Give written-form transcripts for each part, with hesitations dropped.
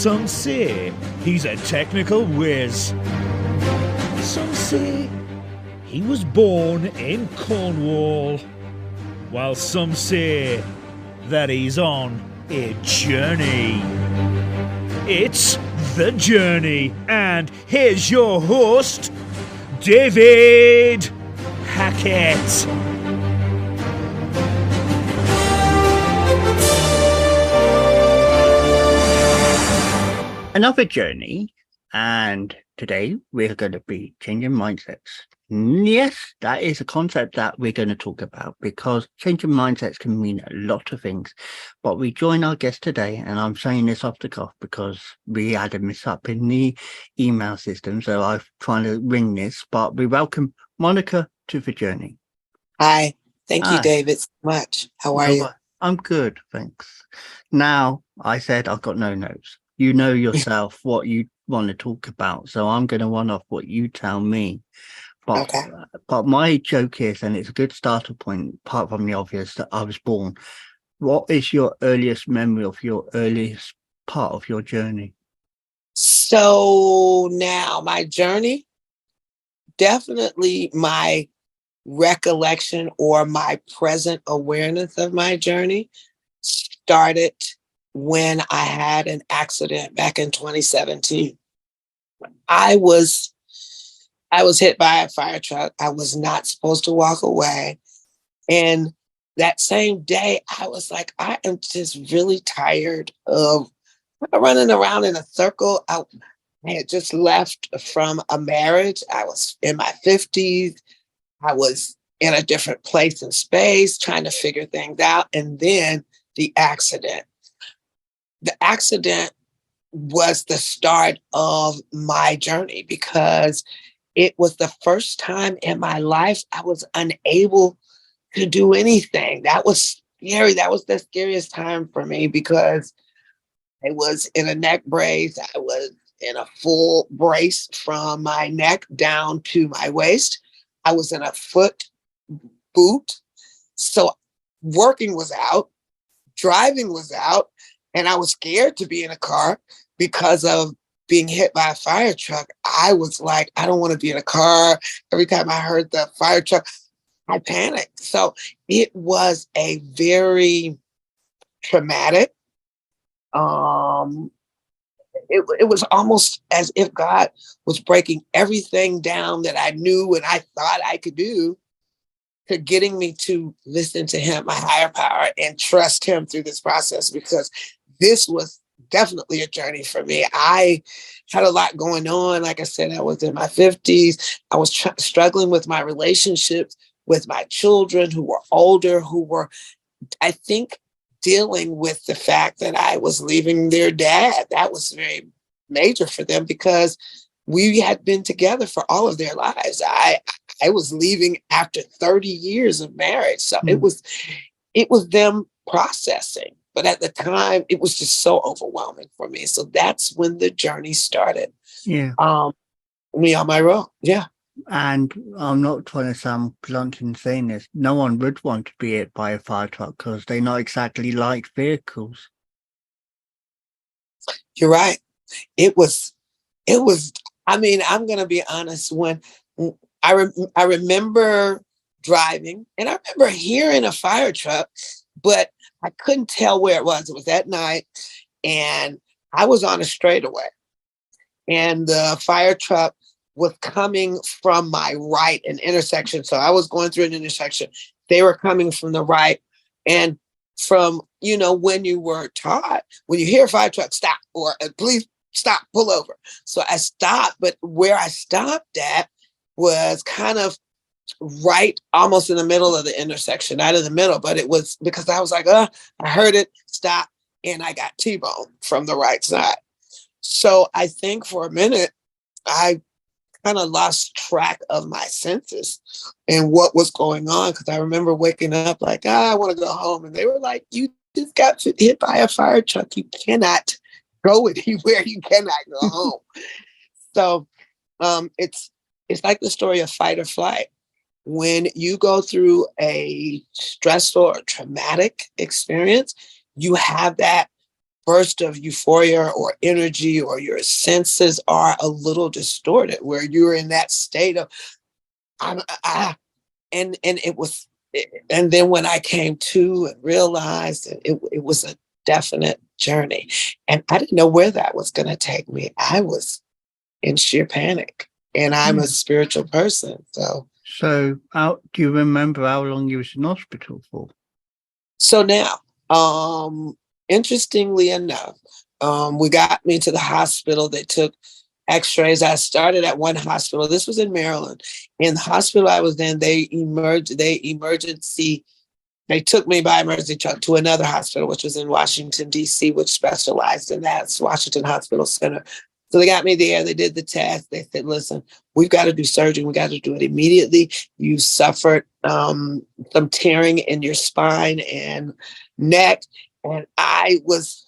Some say he's a technical whiz. Some say he was born in Cornwall. While some say that he's on a journey. It's The Journey, and here's your host, David Hackett. Another journey, and today we're going to be changing mindsets. Yes, that is a concept that we're going to talk about because changing mindsets can mean a lot of things. But we join our guest today, and I'm saying this off the cuff because we had a mess up in the email system, so I'm trying to ring this. But we welcome Monica to the journey. Hi, thank you, Hi. David, so much. How are you? I'm good, thanks. Now, I said I've got no notes. You know yourself what you want to talk about, so I'm going to one off what you tell me. But, Okay. but my joke is, and it's a good starter point, apart from the obvious that I was born. What is your earliest memory of your earliest part of your journey? So now my journey, definitely my recollection or my present awareness of my journey started when I had an accident back in 2017. I was hit by a fire truck. I was not supposed to walk away. And that same day, I was like, I am just really tired of running around in a circle. I had just left from a marriage. I was in my 50s. I was in a different place and space, trying to figure things out. And then the accident. The accident was the start of my journey because it was the first time in my life I was unable to do anything. That was scary. That was the scariest time for me because I was in a neck brace. I was in a full brace from my neck down to my waist. I was in a foot boot. So working was out, driving was out, and I was scared to be in a car because of being hit by a fire truck. I was like, I don't want to be in a car. Every time I heard the fire truck, I panicked. So it was a very traumatic. It was almost as if God was breaking everything down that I knew and I thought I could do to getting me to listen to him, my higher power, and trust him through this process because this was definitely a journey for me. I had a lot going on. Like I said, I was in my 50s. I was struggling with my relationships with my children who were older, who were, I think, dealing with the fact that I was leaving their dad. That was very major for them because we had been together for all of their lives. I was leaving after 30 years of marriage. So it was them processing. But at the time, it was just so overwhelming for me. So that's when the journey started. Yeah. Me on my road. Yeah. And I'm not trying to sound blunt in saying this. No one would want to be hit by a fire truck because they're not exactly light vehicles. You're right. It was, I mean, I'm going to be honest. When I remember driving and I remember hearing a fire truck, but I couldn't tell where it was. It was at night and I was on a straightaway and the fire truck was coming from my right, an intersection. So I was going through an intersection. They were coming from the right. And from, when you were taught, when you hear a fire truck, stop, or please stop, pull over. So I stopped, but where I stopped at was kind of right almost in the middle of the intersection, not in the middle, but it was because I was like, I heard it, stop, and I got T-boned from the right side. So I think for a minute, I kind of lost track of my senses and what was going on. Because I remember waking up like, I want to go home. And they were like, you just got hit by a fire truck. You cannot go anywhere. You cannot go home. So it's like the story of fight or flight. When you go through a stressful or traumatic experience, you have that burst of euphoria or energy, or your senses are a little distorted, where you're in that state of, and it was, and then when I came to and realized that it was a definite journey, and I didn't know where that was going to take me. I was in sheer panic, and I'm a spiritual person. So, do you remember how long you was in hospital for? So now, interestingly enough, we got me to the hospital. They took x-rays. I started at one hospital. This was in Maryland. In the hospital I was in, they took me by emergency truck to another hospital, which was in Washington, D.C., which specialized in that. It's Washington Hospital Center. So they got me there. They did the test. They said, listen, we've got to do surgery. We got to do it immediately. You suffered some tearing in your spine and neck. And I was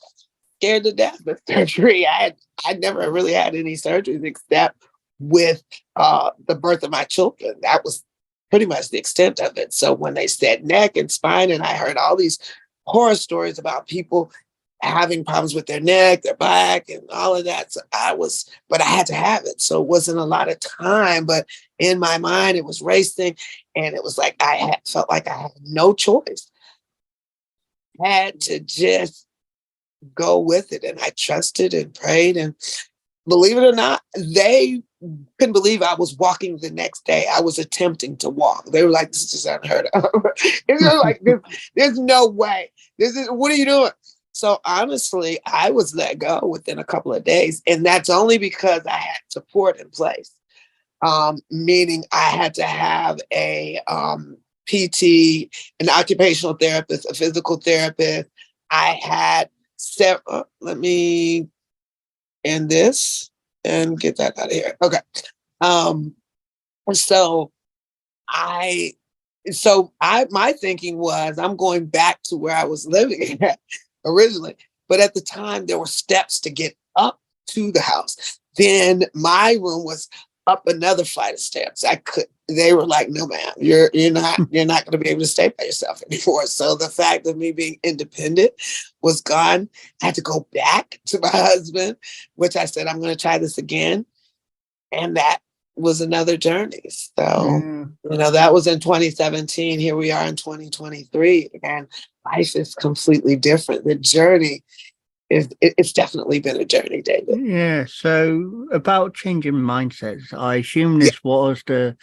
scared to death of surgery. I'd never really had any surgeries except with the birth of my children. That was pretty much the extent of it. So when they said neck and spine, and I heard all these horror stories about people having problems with their neck, their back, and all of that. So but I had to have it. So it wasn't a lot of time, but in my mind, it was racing. And it was like, felt like I had no choice. I had to just go with it. And I trusted and prayed. And believe it or not, they couldn't believe I was walking the next day. I was attempting to walk. They were like, this is unheard of. It's like, there's no way. What are you doing? So honestly, I was let go within a couple of days. And that's only because I had support in place. Meaning I had to have a PT, an occupational therapist, a physical therapist. I had several, let me end this and get that out of here. Okay. My thinking was, I'm going back to where I was living at originally. But at the time, there were steps to get up to the house. Then my room was up another flight of steps. They were like, no, ma'am, you're not going to be able to stay by yourself anymore. So the fact of me being independent was gone. I had to go back to my husband, which I said, I'm going to try this again. And that was another journey. So, that was in 2017. Here we are in 2023, and life is completely different. The journey it's definitely been a journey, David. Yeah. So about changing mindsets, I assume this was the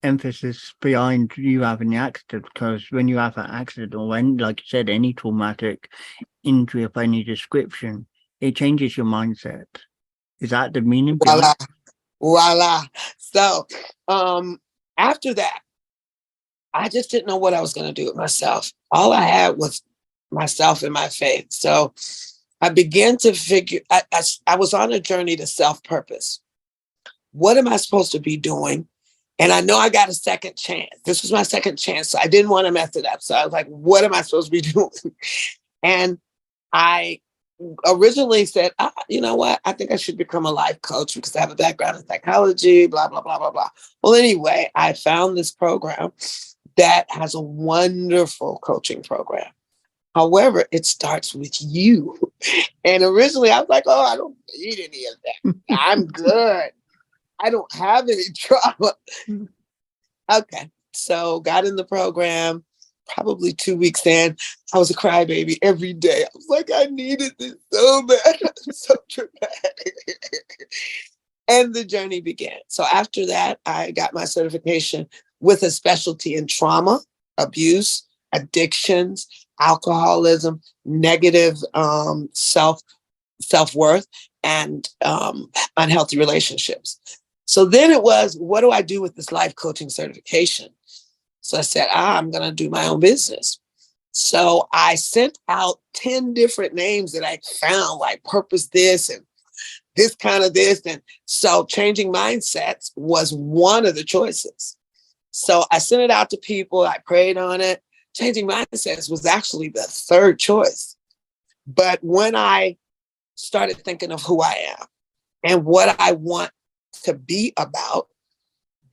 emphasis behind you having the accident, because when you have an accident, or when, like you said, any traumatic injury of any description, it changes your mindset. Is that the meaning behind it? Voila. So after that, I just didn't know what I was going to do with myself. All I had was myself and my faith. So I began to figure, I was on a journey to self-purpose. What am I supposed to be doing? And I know I got a second chance. This was my second chance. So I didn't want to mess it up. So I was like, what am I supposed to be doing? And I originally said, you know what? I think I should become a life coach because I have a background in psychology, blah, blah, blah, blah, blah. Well, anyway, I found this program that has a wonderful coaching program. However, it starts with you. And originally I was like, oh, I don't need any of that. I'm good. I don't have any trauma. Okay. So got in the program, probably 2 weeks in. I was a crybaby every day. I was like, I needed this so bad. So dramatic. And the journey began. So after that, I got my certification with a specialty in trauma, abuse, addictions, alcoholism, negative self-worth, and unhealthy relationships. So then it was, what do I do with this life coaching certification? So I said, I'm going to do my own business. So I sent out 10 different names that I found, like Purpose This and this kind of this. And so changing mindsets was one of the choices. So I sent it out to people. I prayed on it. Changing mindsets was actually the third choice. But when I started thinking of who I am and what I want to be about,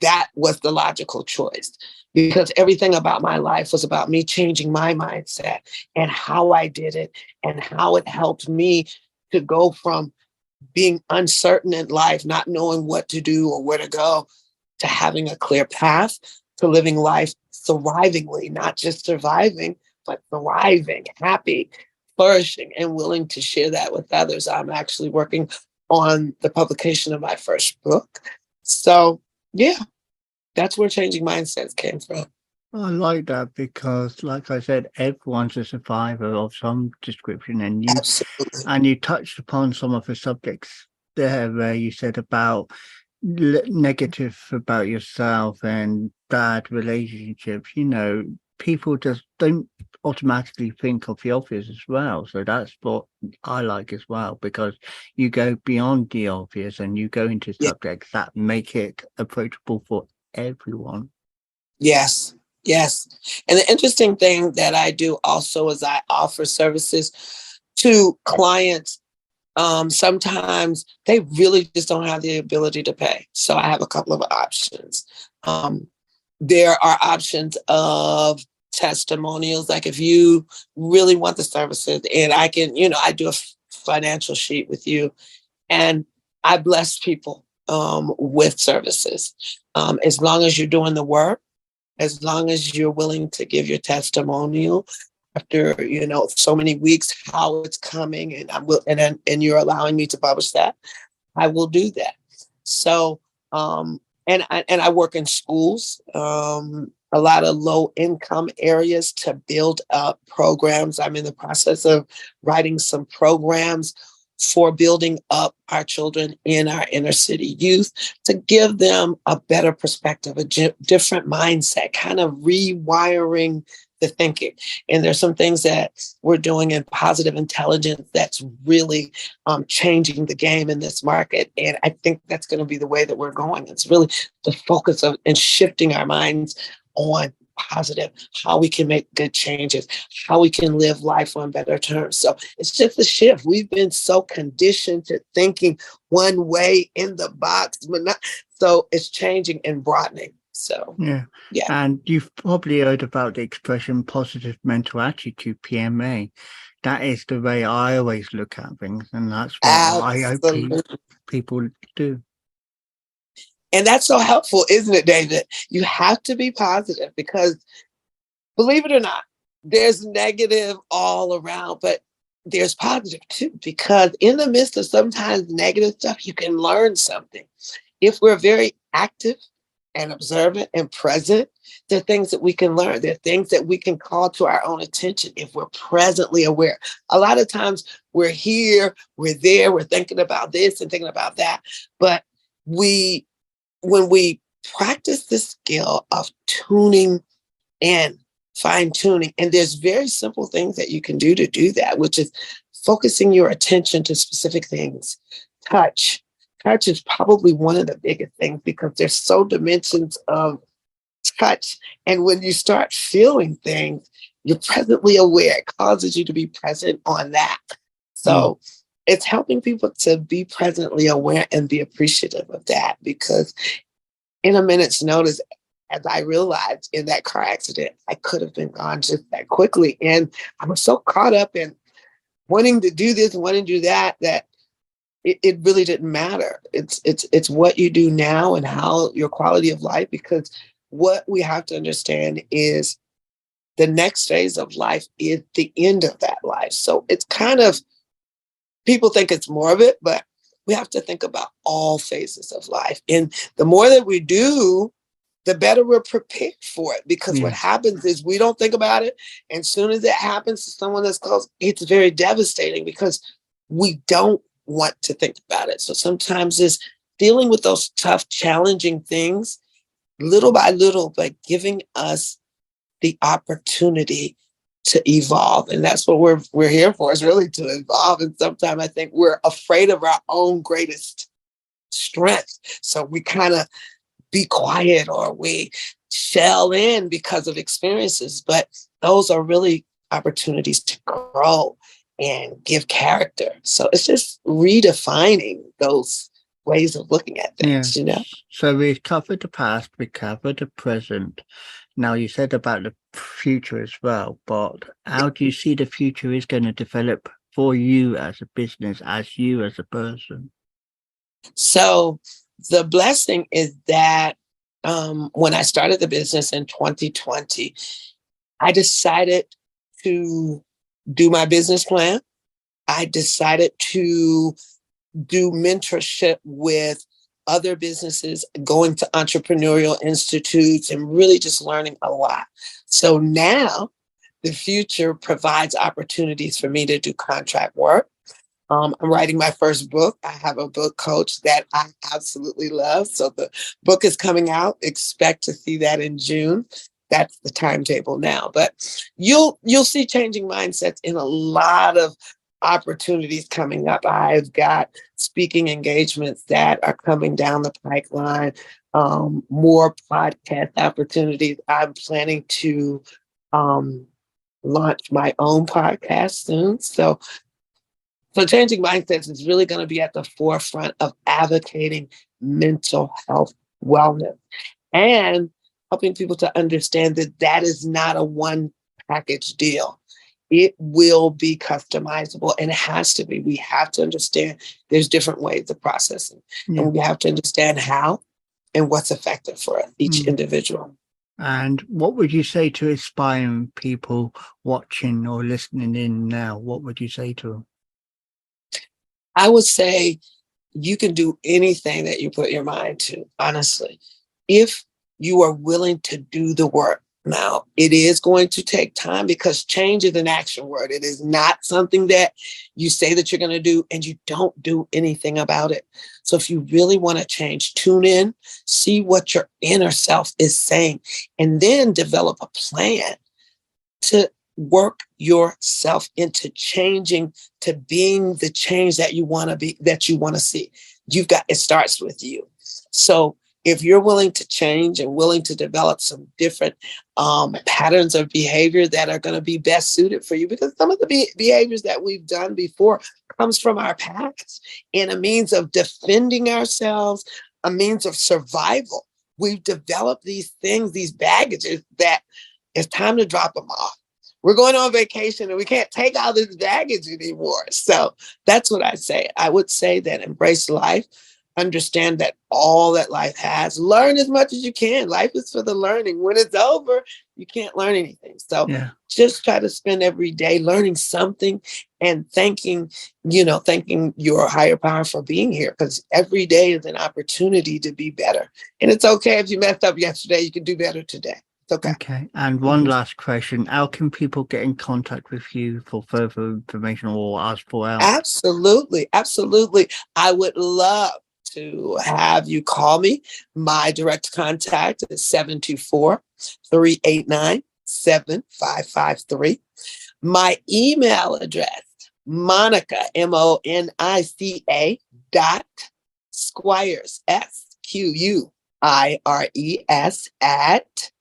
that was the logical choice. because everything about my life was about me changing my mindset and how I did it and how it helped me to go from being uncertain in life, not knowing what to do or where to go, to having a clear path, to living life thrivingly, not just surviving, but thriving, happy, flourishing, and willing to share that with others. I'm actually working on the publication of my first book. So, yeah, that's where changing mindsets came from. I like that because, like I said, everyone's a survivor of some description, and Absolutely. you touched upon some of the subjects there where you said about negative about yourself and bad relationships. You know, people just don't automatically think of the obvious as well. So that's what I like as well, because you go beyond the obvious and you go into Yeah. subjects that make it approachable for everyone. Yes. Yes. And the interesting thing that I do also is I offer services to clients. Sometimes they really just don't have the ability to pay. So I have a couple of options. There are options of testimonials, like if you really want the services, and I can, I do a financial sheet with you, and I bless people with services. As long as you're doing the work, as long as you're willing to give your testimonial after so many weeks, how it's coming, and and you're allowing me to publish that, I will do that. So I work in schools, a lot of low income areas, to build up programs. I'm in the process of writing some programs for building up our children in our inner city youth, to give them a better perspective, a different mindset, kind of rewiring the thinking. And there's some things that we're doing in positive intelligence that's really changing the game in this market. And I think that's going to be the way that we're going. It's really the focus of and shifting our minds on positive, how we can make good changes, how we can live life on better terms. So it's just a shift. We've been so conditioned to thinking one way in the box, but not. So it's changing and broadening. So yeah. And you've probably heard about the expression positive mental attitude, PMA. That is the way I always look at things, and that's what I hope people do. And that's so helpful, isn't it, David? You have to be positive, because believe it or not, there's negative all around, but there's positive too, because in the midst of sometimes negative stuff, you can learn something. If we're very active and observant and present, there are things that we can learn. There are things that we can call to our own attention if we're presently aware. A lot of times we're here, we're there, we're thinking about this and thinking about that. But when we practice the skill of tuning in, fine tuning, and there's very simple things that you can do to do that, which is focusing your attention to specific things. Touch is probably one of the biggest things, because there's so dimensions of touch. And when you start feeling things, you're presently aware. It causes you to be present on that. So it's helping people to be presently aware and be appreciative of that, because in a minute's notice, as I realized in that car accident, I could have been gone just that quickly. And I was so caught up in wanting to do this and wanting to do that, that it really didn't matter. It's what you do now and how your quality of life, because what we have to understand is the next phase of life is the end of that life. So it's kind of, people think it's morbid, but we have to think about all phases of life. And the more that we do, the better we're prepared for it. Because what happens is we don't think about it. And as soon as it happens to someone that's close, it's very devastating, because we don't want to think about it. So sometimes it's dealing with those tough, challenging things little by little, but giving us the opportunity to evolve. And that's what we're here for, is really to evolve. And sometimes I think we're afraid of our own greatest strength. So we kind of be quiet, or we shell in because of experiences. But those are really opportunities to grow and give character. So it's just redefining those ways of looking at things, So we've covered the past, we covered the present. Now, you said about the future as well, but how do you see the future is going to develop for you as a business, as you as a person? So the blessing is that when I started the business in 2020, I decided to do my business plan. I decided to do mentorship with other businesses, going to entrepreneurial institutes, and really just learning a lot. So now the future provides opportunities for me to do contract work. I'm writing my first book. I have a book coach that I absolutely love. So the book is coming out. Expect to see that in June. That's the timetable now. But you'll see changing mindsets in a lot of opportunities coming up. I've got speaking engagements that are coming down the pipeline, more podcast opportunities. I'm planning to launch my own podcast soon. So changing mindsets is really going to be at the forefront of advocating mental health wellness and helping people to understand that that is not a one package deal. It will be customizable, and it has to be. We have to understand there's different ways of processing, and we have to understand how and what's effective for each individual. And what would you say to aspiring people watching or listening in now? What would you say to them? I would say you can do anything that you put your mind to, honestly, if you are willing to do the work. Now, it is going to take time because change is an action word. It is not something that you say that you're going to do and you don't do anything about it. So if you really want to change, tune in, see what your inner self is saying, and then develop a plan to work yourself into changing, to being the change that you want to be, that you want to see. It starts with you. So if you're willing to change and willing to develop some different patterns of behavior that are going to be best suited for you, because some of the behaviors that we've done before comes from our past in a means of defending ourselves, a means of survival. We've developed these things, these baggages that it's time to drop them off. We're going on vacation and we can't take all this baggage anymore. So that's what I say. I would say that embrace life. Understand that all that life has. Learn as much as you can. Life is for the learning. When it's over, you can't learn anything. So just try to spend every day learning something and thanking your higher power for being here, because every day is an opportunity to be better. And it's okay if you messed up yesterday, you can do better today. It's okay. Okay. And one last question. How can people get in contact with you for further information or ask for help? Absolutely. Absolutely. I would love to have you call me. My direct contact is 724-389-7553. My email address, Monica, MONICA .Squires, SQUIRES at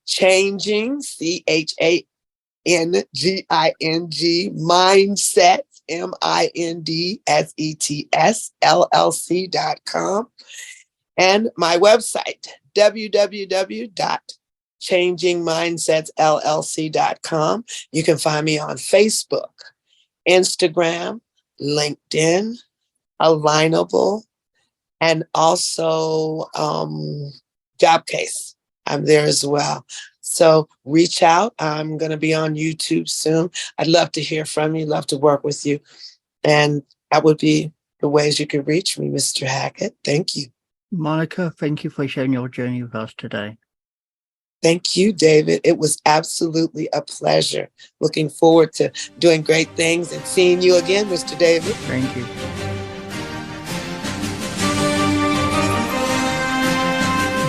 changing, CHANGING, mindset, MINDSETS LLC.com, and my website, www.changingmindsetsllc.com. You can find me on Facebook, Instagram, LinkedIn, Alignable, and also Jobcase. I'm there as well. So reach out. I'm going to be on YouTube soon. I'd love to hear from you, love to work with you. And that would be the ways you could reach me, Mr. Hackett. Thank you. Monica, thank you for sharing your journey with us today. Thank you, David. It was absolutely a pleasure. Looking forward to doing great things and seeing you again, Mr. David. Thank you.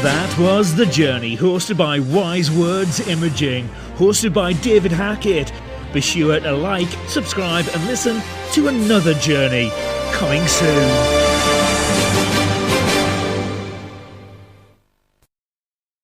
That was The Journey, hosted by Wise Words Imaging, hosted by David Hackett. Be sure to like, subscribe and listen to another journey coming soon.